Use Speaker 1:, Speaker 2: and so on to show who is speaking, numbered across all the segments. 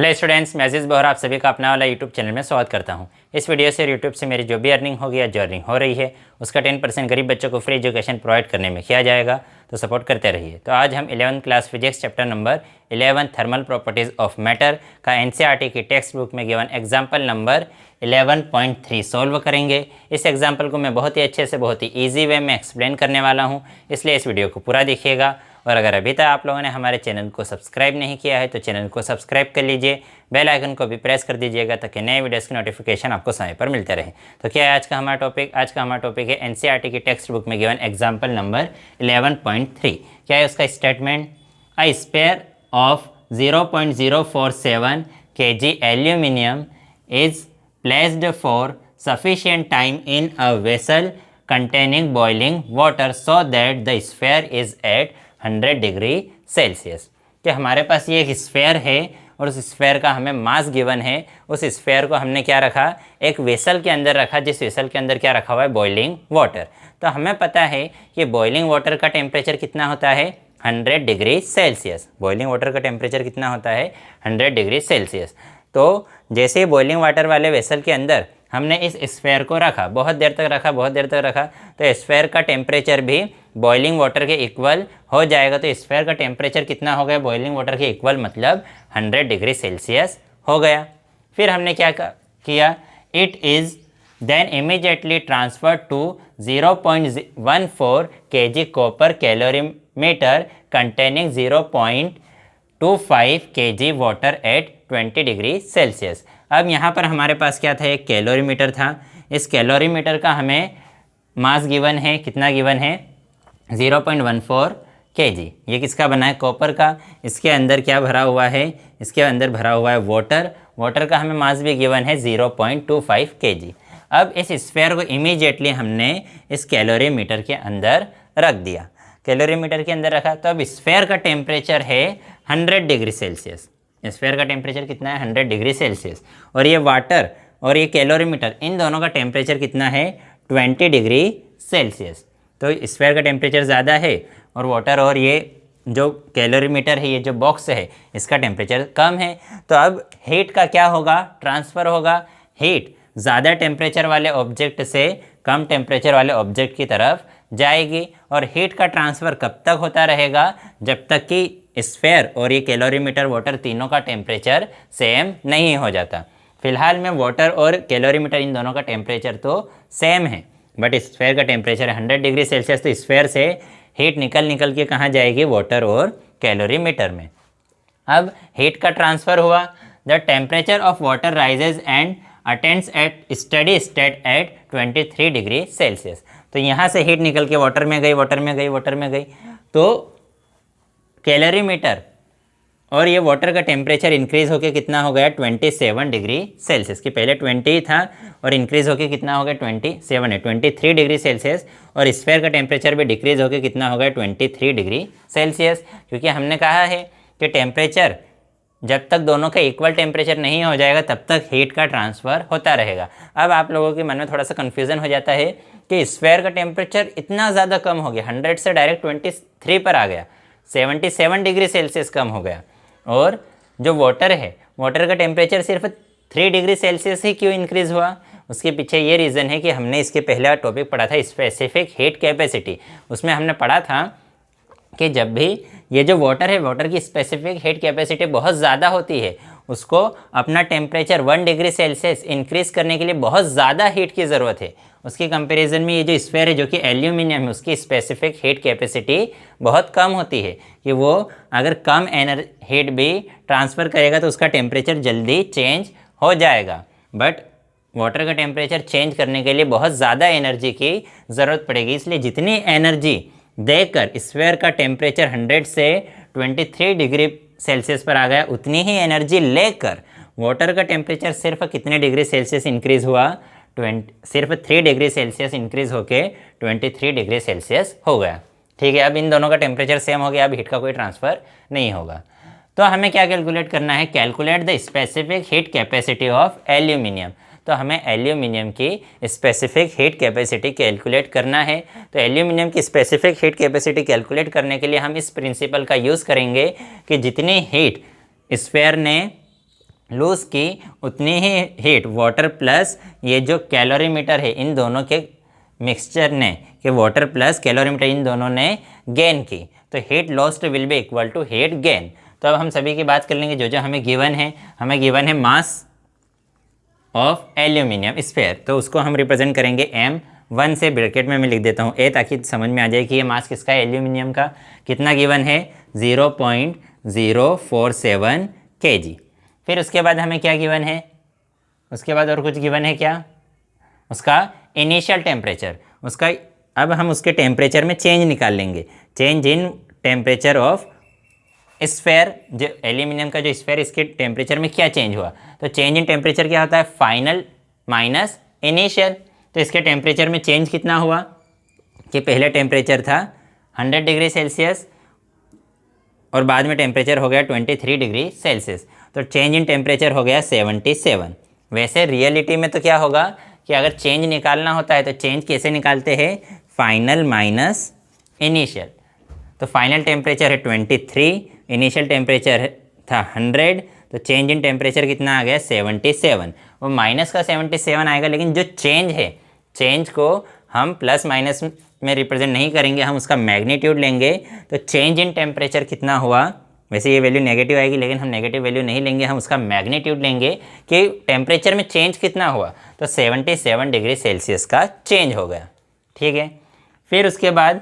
Speaker 1: Hello students, मैं अजीज़ बोहरा आप सभी का अपना वाला यूट्यूब चैनल में स्वागत करता हूं। इस वीडियो से यूट्यूब से मेरी जो भी अर्निंग होगी या जो अर्निंग हो रही है उसका 10% गरीब बच्चों को फ्री एजुकेशन प्रोवाइड करने में किया जाएगा, तो सपोर्ट करते रहिए। तो आज हम 11th class physics chapter number 11 thermal properties of matter का एनसीईआरटी की टेक्स्ट बुक में गिवन एग्जाम्पल नंबर 11.3 सॉल्व करेंगे। इस एग्जाम्पल को मैं बहुत ही अच्छे से बहुत ही ईजी वे में एक्सप्लेन करने वाला हूँ, इसलिए इस वीडियो को पूरा देखिएगा। और अगर अभी तक आप लोगों ने हमारे चैनल को सब्सक्राइब नहीं किया है तो चैनल को सब्सक्राइब कर लीजिए, बेल आइकन को भी प्रेस कर दीजिएगा ताकि नए वीडियोस की नोटिफिकेशन आपको समय पर मिलते रहे। तो क्या है आज का हमारा टॉपिक? आज का हमारा टॉपिक है एनसीईआरटी की टेक्स्ट बुक में गिवन एग्जाम्पल नंबर 11.3। क्या है उसका statement? A sphere of 0.047 kg aluminium is placed for sufficient time in a vessel containing boiling water so that the sphere is at 100 degree Celsius. कि हमारे पास ये एक sphere है और उस स्फेयर का हमें मास गिवन है। उस स्फेयर को हमने क्या रखा? एक वेसल के अंदर रखा, जिस वेसल के अंदर क्या रखा हुआ है? Boiling water. तो हमें पता है कि बॉइलिंग वाटर का टेम्परेचर कितना होता है? 100 डिग्री सेल्सियस। बॉइलिंग वाटर का टेम्परेचर कितना होता है? 100 डिग्री सेल्सियस। तो जैसे ही बॉइलिंग वाटर वाले वेसल के अंदर हमने इस स्फेयर को रखा, बहुत देर तक रखा, तो स्फेयर का टेम्परेचर भी बॉइलिंग वाटर के इक्वल हो जाएगा। तो स्फेयर का टेम्परेचर कितना हो गया? बॉइलिंग वाटर के इक्वल, मतलब 100 डिग्री सेल्सियस हो गया। फिर हमने क्या किया? It is then immediately transfer to 0.14 kg copper calorimeter containing 0.25 kg water at 20 degree Celsius. अब यहाँ पर हमारे पास क्या था? एक कैलोरीमीटर था। इस कैलोरीमीटर का हमें मास गिवन है, कितना गिवन है? 0.14 kg। ये किसका बना है? कॉपर का। इसके अंदर क्या भरा हुआ है? इसके अंदर भरा हुआ है वाटर। वाटर का हमें मास भी गिवन है 0.25 kg। अब इस स्फेयर को इमीडिएटली हमने इस कैलोरीमीटर के अंदर रख दिया। कैलोरीमीटर के अंदर रखा तो अब स्फेयर का टेम्परेचर है 100 डिग्री सेल्सियस। स्फेयर का टेम्परेचर कितना है? 100 डिग्री सेल्सियस। और ये वाटर और ये कैलोरीमीटर, इन दोनों का टेम्परेचर कितना है? 20 डिग्री सेल्सियस। तो स्फेयर का टेम्परेचर ज़्यादा है और वाटर और ये जो कैलोरीमीटर है, ये जो बॉक्स है, इसका टेम्परेचर कम है। तो अब हीट का क्या होगा? ट्रांसफ़र होगा। हीट ज़्यादा टेम्परेचर वाले ऑब्जेक्ट से कम टेम्परेचर वाले ऑब्जेक्ट की तरफ जाएगी। और हीट का ट्रांसफ़र कब तक होता रहेगा? जब तक कि स्फेयर और ये कैलोरीमीटर वाटर तीनों का टेम्परेचर सेम नहीं हो जाता। फिलहाल में वाटर और कैलोरीमीटर इन दोनों का टेम्परेचर तो सेम है, बट स्फेयर का टेम्परेचर है 100 डिग्री सेल्सियस। तो स्फेयर से हीट निकल के कहाँ जाएगी? वाटर और कैलोरीमीटर में। अब हीट का ट्रांसफ़र हुआ। The temperature of water rises and attends at study state at 23 degree Celsius. तो यहाँ से हीट निकल के वाटर में गई, तो कैलोरीमीटर और ये वाटर का टेम्परेचर इंक्रीज़ होके कितना हो गया? 27 डिग्री सेल्सियस। कि पहले 20 था और इंक्रीज़ होके कितना हो गया? 27 है, 23 डिग्री सेल्सियस। और स्फेयर का टेम्परेचर भी डिक्रीज़ होके कितना हो गया? 23 डिग्री सेल्सियस। क्योंकि हमने कहा है कि टेम्परेचर जब तक दोनों का इक्वल टेम्परेचर नहीं हो जाएगा तब तक हीट का ट्रांसफ़र होता रहेगा। अब आप लोगों के मन में थोड़ा सा कन्फ्यूज़न हो जाता है कि स्फेयर का टेम्परेचर इतना ज़्यादा कम हो गया, 100 से डायरेक्ट 23 पर आ गया, 77 डिग्री सेल्सियस कम हो गया। और जो वाटर है, वाटर का टेम्परेचर सिर्फ 3 डिग्री सेल्सियस ही क्यों इंक्रीज़ हुआ? उसके पीछे ये रीज़न है कि हमने इसके पहला टॉपिक पढ़ा था स्पेसिफिक हीट कैपेसिटी। उसमें हमने पढ़ा था कि जब भी ये जो वाटर है, वाटर की स्पेसिफिक हीट कैपेसिटी बहुत ज़्यादा होती है, उसको अपना टेम्परेचर 1 डिग्री सेल्सियस इंक्रीज़ करने के लिए बहुत ज़्यादा हीट की ज़रूरत है। उसके कंपैरिजन में ये जो स्फेयर है जो कि एल्यूमिनियम है, उसकी स्पेसिफिक हीट कैपेसिटी बहुत कम होती है कि वो अगर कम हीट भी ट्रांसफ़र करेगा तो उसका टेम्परेचर जल्दी चेंज हो जाएगा। बट वाटर का टेम्परेचर चेंज करने के लिए बहुत ज़्यादा एनर्जी की ज़रूरत पड़ेगी। इसलिए जितनी एनर्जी देकर स्फेयर का टेम्परेचर 100 से 23 डिग्री सेल्सियस पर आ गया, उतनी ही एनर्जी लेकर वाटर का टेम्परेचर सिर्फ कितने डिग्री सेल्सियस इंक्रीज़ हुआ? सिर्फ 3 डिग्री सेल्सियस इंक्रीज़ होके 23 डिग्री सेल्सियस हो गया। ठीक है, अब इन दोनों का टेम्परेचर सेम हो गया, अब हीट का कोई ट्रांसफ़र नहीं होगा। तो हमें क्या कैलकुलेट करना है? Calculate the specific heat capacity of aluminium. तो हमें एल्यूमिनियम की स्पेसिफिक हीट कैपेसिटी कैलकुलेट करना है। तो एल्यूमिनियम की स्पेसिफिक हीट कैपेसिटी कैलकुलेट करने के लिए हम इस प्रिंसिपल का यूज़ करेंगे कि जितनी हीट स्फेयर ने लूज़ की उतनी ही हीट वाटर प्लस ये जो कैलोरीमीटर है इन दोनों के मिक्सचर ने, कि वाटर प्लस कैलोरीमीटर इन दोनों ने गेन की, तो heat lost will be equal to heat gain. तो अब हम सभी की बात कर लेंगे जो जो हमें गिवन है। हमें गिवन है मास ऑफ एल्यूमिनियम स्फेयर, तो उसको हम रिप्रेजेंट करेंगे M1 से, ब्रैकेट में मैं लिख देता हूँ A ताकि समझ में आ जाए कि ये मास किसका है, एल्यूमिनियम का। कितना गिवन है, 0.047 kg। फिर उसके बाद हमें क्या गिवन है, उसके बाद और कुछ गिवन है क्या, उसका इनिशियल टेम्परेचर, उसका अब हम उसके टेम्परेचर में चेंज निकाल लेंगे, change in temperature of sphere, जो एल्यूमिनियम का जो स्फेयर इसके टेम्परेचर में क्या चेंज हुआ। तो चेंज इन टेम्परेचर क्या होता है, फाइनल माइनस इनिशियल। तो इसके टेम्परेचर में चेंज कितना हुआ कि पहले टेम्परेचर था 100 डिग्री सेल्सियस और बाद में टेम्परेचर हो गया 23 डिग्री सेल्सियस, तो चेंज इन टेम्परेचर हो गया 77। वैसे रियलिटी में तो क्या होगा कि अगर चेंज निकालना होता है तो चेंज कैसे निकालते हैं, फाइनल माइनस इनिशियल। तो फाइनल टेम्परेचर है 23, इनिशियल टेम्परेचर था 100, तो चेंज इन टेम्परेचर कितना आ गया 77। वो माइनस का 77 आएगा, लेकिन जो चेंज है, चेंज को हम प्लस माइनस में रिप्रेजेंट नहीं करेंगे, हम उसका मैग्नीट्यूड लेंगे। तो चेंज इन टेम्परेचर कितना हुआ, वैसे ये वैल्यू नेगेटिव आएगी लेकिन हम नेगेटिव वैल्यू नहीं लेंगे, हम उसका मैग्नीट्यूड लेंगे कि टेम्परेचर में चेंज कितना हुआ। तो 77 डिग्री सेल्सियस का चेंज हो गया, ठीक है। फिर उसके बाद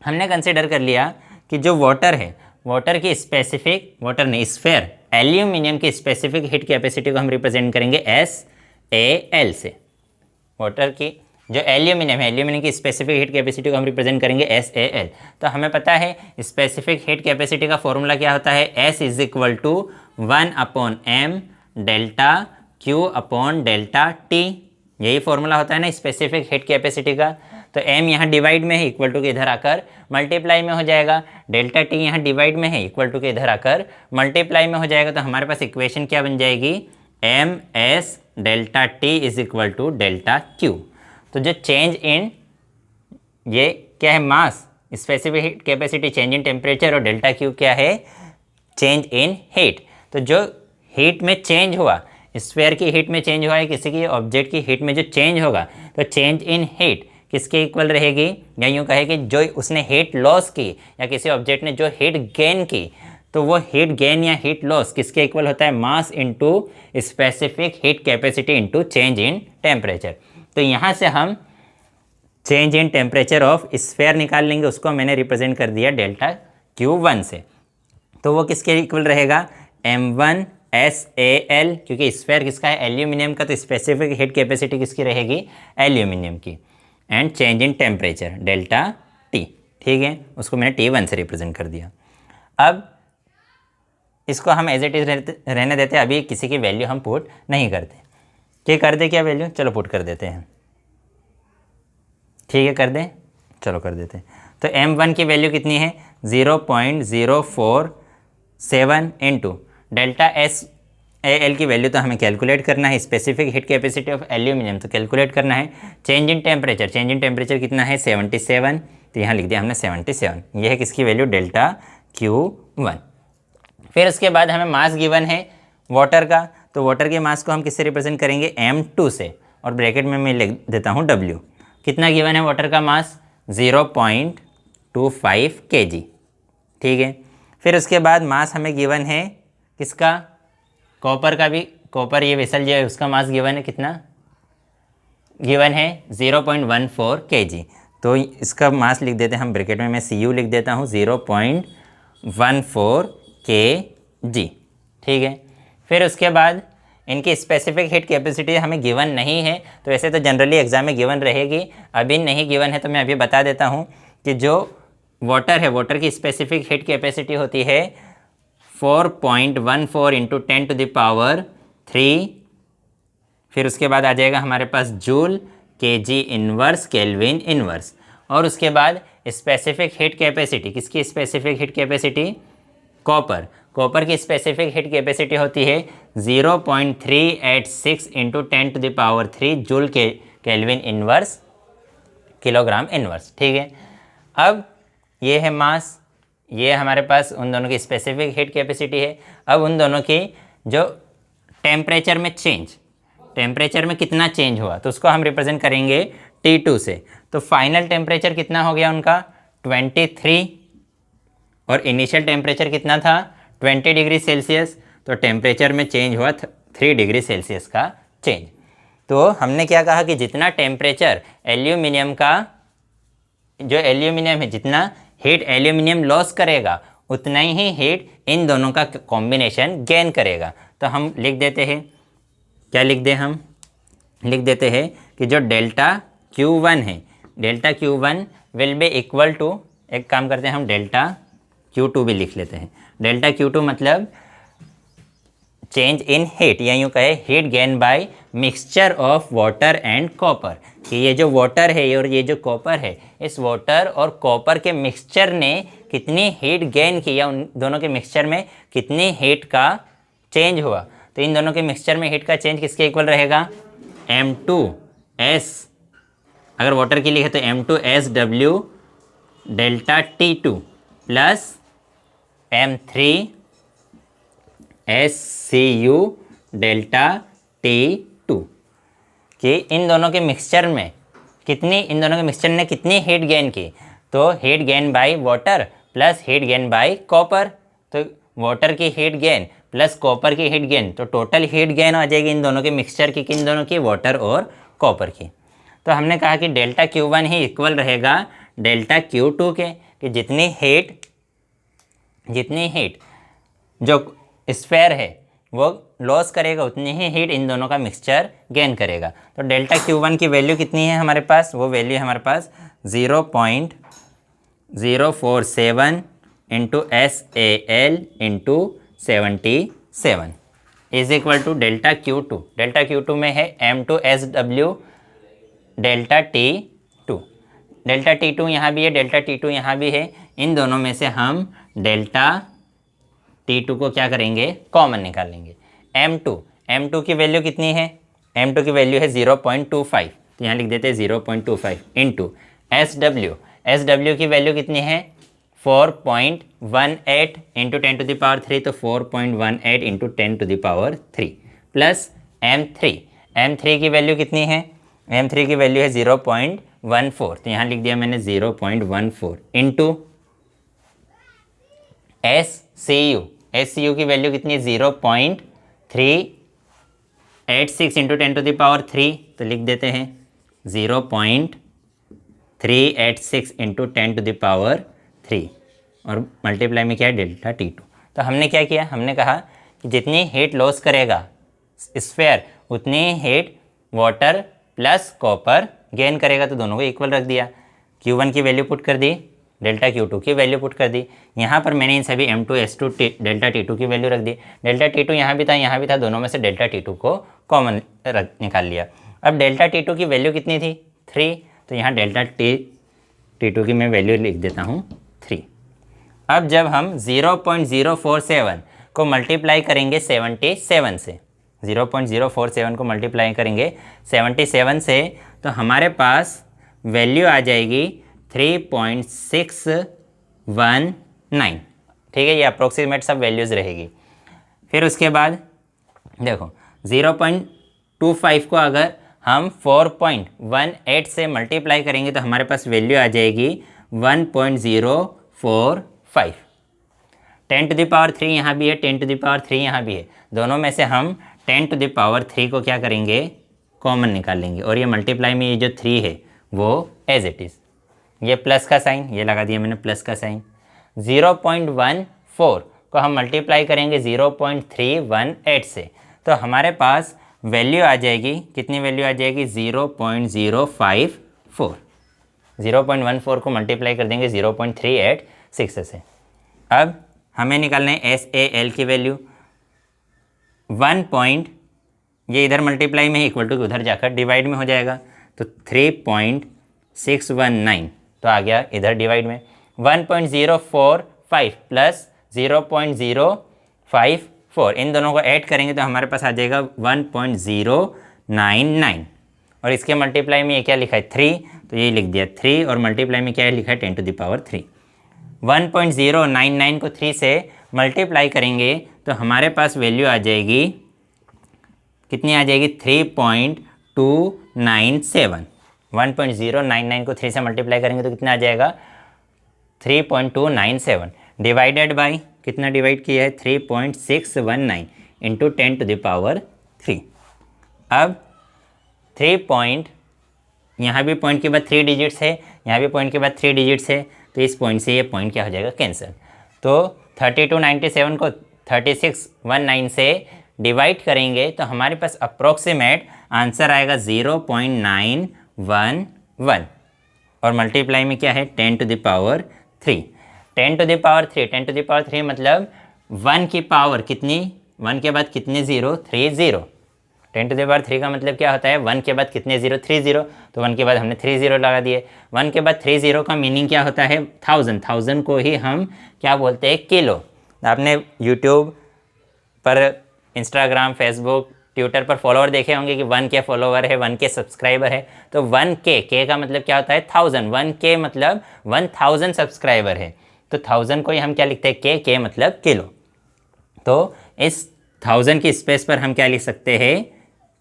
Speaker 1: हमने कंसिडर कर लिया कि जो वाटर है, वाटर की स्पेसिफिक, वाटर नहीं स्फेयर, एल्यूमिनियम की स्पेसिफिक हीट कैपेसिटी को हम रिप्रेजेंट करेंगे SAL से। वाटर की जो एल्यूमिनियम है, एल्यूमिनियम की स्पेसिफिक हीट कैपेसिटी को हम रिप्रेजेंट करेंगे SAL। तो हमें पता है स्पेसिफिक हीट कैपेसिटी का फॉर्मूला क्या होता है, S is equal to 1/m delta Q upon delta T। यही फॉर्मूला होता है ना स्पेसिफिक हीट कैपेसिटी का। तो m यहाँ डिवाइड में है, इक्वल टू के इधर आकर मल्टीप्लाई में हो जाएगा, डेल्टा T यहाँ डिवाइड में है, इक्वल टू के इधर आकर मल्टीप्लाई में हो जाएगा। तो हमारे पास इक्वेशन क्या बन जाएगी, MS delta T is equal to delta Q। तो जो चेंज इन, ये क्या है, mass, specific heat capacity, change in temperature, और डेल्टा Q क्या है, चेंज इन हीट। तो जो हीट में चेंज हुआ, स्फेयर की हीट में चेंज हुआ है, किसी की ऑब्जेक्ट की हीट में जो चेंज होगा, तो चेंज इन हीट किसके इक्वल रहेगी, या यूँ कहे कि जो उसने हीट लॉस की, या किसी ऑब्जेक्ट ने जो हीट गेन की, तो वो हीट गेन या हीट लॉस किसके इक्वल होता है, mass into specific heat capacity into change in temperature. तो यहाँ से हम change in temperature of sphere निकाल लेंगे, उसको मैंने रिप्रेजेंट कर दिया डेल्टा Q1 से। तो वो किसके इक्वल रहेगा, M1 SAL, क्योंकि स्फेयर किसका है, एल्यूमिनियम का, तो स्पेसिफिक हीट कैपेसिटी किसकी रहेगी, एल्यूमिनियम की। And change in temperature delta T, ठीक है, उसको मैंने T1 से रिप्रेजेंट कर दिया। अब इसको हम एज इट इज़ रहने देते हैं, अभी किसी की वैल्यू हम पुट नहीं करते। क्या कर दे, क्या वैल्यू, चलो पुट कर देते हैं, ठीक है कर दें, चलो कर देते हैं। तो M1 की वैल्यू कितनी है, 0.047 इंटू डेल्टा SAL की वैल्यू तो हमें कैलकुलेट करना है, specific heat capacity of aluminium तो कैलकुलेट करना है। Change in temperature, change in temperature कितना है 77, तो यहाँ लिख दिया हमने 77। ये है किसकी वैल्यू, डेल्टा Q1। फिर उसके बाद हमें मास गिवन है वाटर का, तो वाटर के मास को हम किससे रिप्रेजेंट करेंगे, M2 से, और ब्रैकेट में मैं लिख देता हूँ W। कितना गिवन है वाटर का मास, 0.25 kg, ठीक है। फिर उसके बाद मास हमें गिवन है किसका, कॉपर का भी, कॉपर ये वेसल जो है उसका मास गिवन है, कितना गिवन है 0.14 kg। तो इसका मास लिख देते हैं हम ब्रैकेट में, मैं Cu लिख देता हूँ 0.14 kg, ठीक है। फिर उसके बाद इनकी स्पेसिफिक हीट कैपेसिटी हमें गिवन नहीं है, तो वैसे तो जनरली एग्जाम में गिवन रहेगी, अभी नहीं गिवन है, तो मैं अभी बता देता हूँ कि जो वाटर है, वाटर की स्पेसिफिक हीट कैपेसिटी होती है 4.14 इंटू 10 टू द पावर 3। फिर उसके बाद आ जाएगा हमारे पास joule, KG inverse, kelvin inverse. और उसके बाद स्पेसिफिक हीट कैपेसिटी, किसकी specific heat capacity, copper, copper की स्पेसिफिक हीट कैपेसिटी होती है 0.386 into 10 to the power 3 joule के केल्विन इनवर्स, किलोग्राम इनवर्स, ठीक है। अब ये है मास, ये हमारे पास उन दोनों की स्पेसिफिक हीट कैपेसिटी है। अब उन दोनों की जो टेम्परेचर में चेंज, टेम्परेचर में कितना चेंज हुआ, तो उसको हम रिप्रेजेंट करेंगे T2 से। तो फाइनल टेम्परेचर कितना हो गया उनका 23 और इनिशियल टेम्परेचर कितना था 20 डिग्री सेल्सियस। तो टेम्परेचर में चेंज हुआ 3 डिग्री सेल्सियस का चेंज। तो हमने क्या कहा कि जितना टेम्परेचर एल्यूमिनियम का, जो एल्यूमिनियम है, जितना हीट एल्यूमिनियम लॉस करेगा उतना ही हीट इन दोनों का कॉम्बिनेशन गेन करेगा। तो हम लिख देते हैं, क्या लिख दें, हम लिख देते हैं कि जो डेल्टा Q1 है, delta Q1 will be equal to, एक काम करते हैं हम डेल्टा Q2 भी लिख लेते हैं। डेल्टा Q2 मतलब चेंज इन हीट, या यूँ कहे heat gain bye mixture of water and copper, कि ये जो वाटर है और ये जो कॉपर है, इस वाटर और कॉपर के मिक्सचर ने कितनी हीट गेन की, या उन दोनों के मिक्सचर में कितनी हीट का चेंज हुआ। तो इन दोनों के मिक्सचर में हीट का चेंज किसके इक्वल रहेगा M2S, अगर वाटर की लिखे तो M2SW delta T2 plus M3SCU delta T2, कि इन दोनों के मिक्सचर में कितनी, इन दोनों के मिक्सचर ने कितनी हीट गेन की। तो heat gain by water plus heat gain bye copper, तो वाटर की हीट गेन प्लस कॉपर की हीट गेन, तो टोटल हीट गेन आ जाएगी इन दोनों के मिक्सचर की, किन दोनों की, वाटर और कॉपर की। तो हमने कहा कि डेल्टा Q1 ही इक्वल रहेगा डेल्टा Q2 के, कि जितनी हीट जो स्फेयर है वो लॉस करेगा उतनी ही हीट इन दोनों का मिक्सचर गेन करेगा। तो डेल्टा Q1 की वैल्यू कितनी है हमारे पास, वो वैल्यू हमारे पास 0.047 into SAL into 77 is equal to delta Q2। Delta Q2 में है M2SW delta T2, delta T2 यहाँ भी है, डेल्टा T2 यहाँ भी है। इन दोनों में से हम डेल्टा T2 को क्या करेंगे, कॉमन निकालेंगे। M2 की वैल्यू कितनी है, M2 की वैल्यू है 0.25, तो यहाँ लिख देते हैं 0.25 इंटू SW की वैल्यू कितनी है 4.18 इंटू 10 टू द पावर 3, तो 4.18 into 10 to the power 3 plus M3 की वैल्यू कितनी है, M3 की वैल्यू है 0.14, तो यहाँ लिख दिया मैंने 0.14 इंटू SCU की वैल्यू कितनी है 0.386 इंटू 10 टू द पावर 3, तो लिख देते हैं 0.386 इंटू 10 टू द पावर 3 और मल्टीप्लाई में क्या है डेल्टा T2। तो हमने क्या किया, हमने कहा कि जितनी हीट लॉस करेगा स्फेयर उतनी heat water plus copper gain करेगा, तो दोनों को इक्वल रख दिया। Q1 की वैल्यू पुट कर दी, डेल्टा Q2 की वैल्यू पुट कर दी। यहाँ पर मैंने इन सभी M2S2 डेल्टा T2 की वैल्यू रख दी। डेल्टा T2 यहाँ भी था, यहाँ भी था, दोनों में से डेल्टा T2 को कॉमन निकाल लिया। अब डेल्टा T2 की वैल्यू कितनी थी 3, तो यहाँ डेल्टा T2 की मैं वैल्यू लिख देता हूँ 3। अब जब हम 0.047 को मल्टीप्लाई करेंगे 77 से, 0.047 को मल्टीप्लाई करेंगे 77 से, तो हमारे पास वैल्यू आ जाएगी 3.619। ठीक है, ये अप्रोक्सीमेट सब वैल्यूज़ रहेगी। फिर उसके बाद देखो 0.25 को अगर हम 4.18 से मल्टीप्लाई करेंगे तो हमारे पास वैल्यू आ जाएगी 1.045। 10 टू द पावर 3 यहाँ भी है, 10 टू द पावर 3 यहाँ भी है, दोनों में से हम 10 टू द पावर 3 को क्या करेंगे, कॉमन निकालेंगे, और ये मल्टीप्लाई में ये जो 3 है वो एज इट इज़, ये प्लस का साइन, ये लगा दिया मैंने प्लस का साइन। 0.14 को हम मल्टीप्लाई करेंगे 0.318 से, तो हमारे पास वैल्यू आ जाएगी, कितनी वैल्यू आ जाएगी 0.054। 0.14 को मल्टीप्लाई कर देंगे 0.386 से। अब हमें निकालना है SAL की वैल्यू 1. ये इधर मल्टीप्लाई में ही इक्वल टू उधर जाकर डिवाइड में हो जाएगा, तो 3.619 तो आ गया इधर डिवाइड में। 1.045 प्लस 0.054 इन दोनों को ऐड करेंगे तो हमारे पास आ जाएगा 1.099, और इसके मल्टीप्लाई में ये क्या लिखा है 3, तो ये लिख दिया 3, और मल्टीप्लाई में क्या लिखा है 10 टू द पावर 3। 1.099 को 3 से मल्टीप्लाई करेंगे तो हमारे पास वैल्यू आ जाएगी कितनी आ जाएगी 3.297। 1.099 को 3 से मल्टीप्लाई करेंगे तो कितना आ जाएगा 3.297 डिवाइडेड बाई कितना डिवाइड किया है 3.619 इंटू 10⁻3। अब 3 पॉइंट, यहाँ भी पॉइंट के बाद 3 डिजिट्स है, यहाँ भी पॉइंट के बाद 3 डिजिट्स है, तो इस पॉइंट से ये पॉइंट क्या हो जाएगा कैंसिल। तो 3297 को 3619 से डिवाइड करेंगे तो हमारे पास अप्रोक्सीमेट आंसर आएगा 0.911 और मल्टीप्लाई में क्या है 10⁻3। 10⁻3 मतलब 1 की पावर कितनी, 1 के बाद कितने ज़ीरो 30। 10⁻3 का मतलब क्या होता है 1 के बाद कितने ज़ीरो 30, तो 1 के बाद हमने 30 लगा दिए। 1 के बाद 30 का मीनिंग क्या होता है 1000 को ही हम क्या बोलते हैं किलो। आपने यूट्यूब पर, इंस्टाग्राम, फेसबुक, ट्विटर पर फॉलोअर देखे होंगे कि 1K फॉलोवर है, 1K सब्सक्राइबर है, तो 1K का मतलब क्या होता है 1000, 1K मतलब 1000 सब्सक्राइबर है, तो 1000 को ही हम क्या लिखते हैं K मतलब किलो। तो इस 1000 की स्पेस पर हम क्या लिख सकते हैं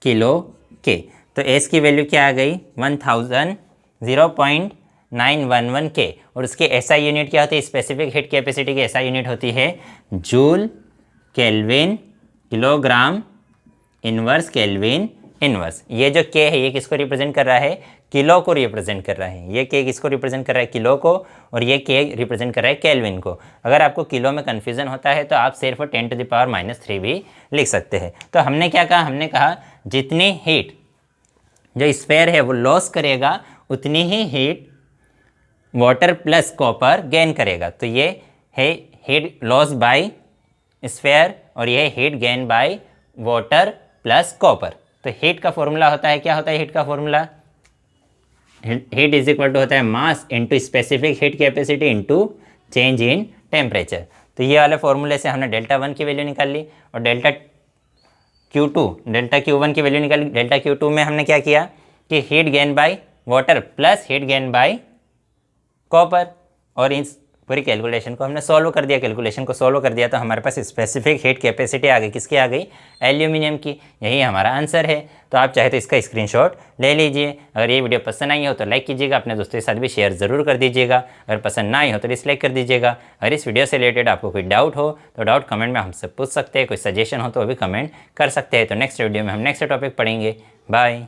Speaker 1: किलो K। तो S की वैल्यू क्या आ गई 1000, 0.911 K, और उसकी SI यूनिट क्या होती है, स्पेसिफिक हीट कैपेसिटी की SI यूनिट होती है joule kelvin kilogram inverse kelvin inverse. ये जो K है ये किसको रिप्रेजेंट कर रहा है, किलो को रिप्रेजेंट कर रहा है। ये K किसको रिप्रेजेंट कर रहा है, किलो को, और ये K रिप्रेजेंट कर रहा है केल्विन को। अगर आपको किलो में कन्फ्यूजन होता है तो आप सिर्फ 10⁻³ भी लिख सकते हैं। तो हमने क्या कहा, हमने कहा जितनी हीट जो स्फेयर है वो लॉस करेगा उतनी ही heat water plus copper gain करेगा। तो ये है हीट लॉस बाय स्फेयर और ये heat gain by water plus copper. तो हीट का फॉर्मूला होता है, क्या होता है हीट का formula, heat is equal to होता है mass into specific heat capacity into change in temperature. तो ये वाले फॉर्मूले से हमने ΔI की वैल्यू निकाल ली और ΔQ1 की वैल्यू निकाली। ΔQ2 में हमने क्या किया कि heat gain by water plus heat gain bye copper, और इस पूरी कैलकुलेशन को हमने सॉल्व कर दिया। कैलकुलेशन को सॉल्व कर दिया तो हमारे पास स्पेसिफिक हीट कैपेसिटी आ गई, किसकी आ गई, एल्यूमिनियम की। यही हमारा आंसर है। तो आप चाहे तो इसका स्क्रीनशॉट ले लीजिए। अगर ये वीडियो पसंद आई हो तो लाइक कीजिएगा, अपने दोस्तों के साथ भी शेयर ज़रूर कर दीजिएगा। अगर पसंद ना आई हो तो डिसलाइक कर दीजिएगा। अगर इस वीडियो से रिलेटेड आपको कोई डाउट हो तो डाउट कमेंट में हमसे पूछ सकते हैं, कोई सजेशन हो तो वो भी कमेंट कर सकते हैं। तो नेक्स्ट वीडियो में हम नेक्स्ट टॉपिक पढ़ेंगे। बाय।